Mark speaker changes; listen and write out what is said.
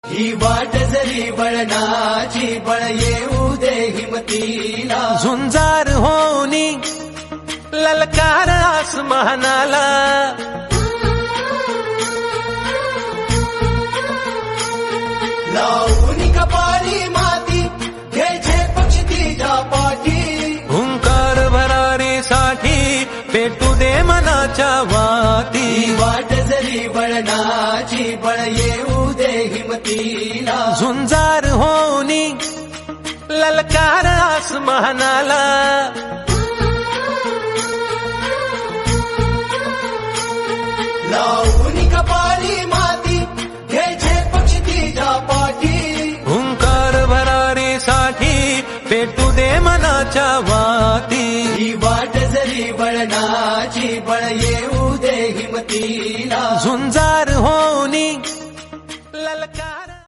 Speaker 1: ही वाट जरी बळणाची बळ येऊ दे हिमतीला
Speaker 2: झुंजार होनी ललकार आसमानाला
Speaker 1: लावून कपाळी माती घ्यायचे पक्षी तिच्या पाठी
Speaker 2: हुंकार भरारीसाठी पेटू दे मनाच्या वाती
Speaker 1: ही वाट जरी बळणाची बळ येऊ दे हिमतीला
Speaker 2: झुंजार होनी ललकार आसमानाला
Speaker 1: लावून कपाळी माती घ्यायचे पक्षी तिच्या पाठी
Speaker 2: हुंकार भरारीसाठी पेटू दे मनाच्या वाती
Speaker 1: ही वाट जरी बळणाची बळ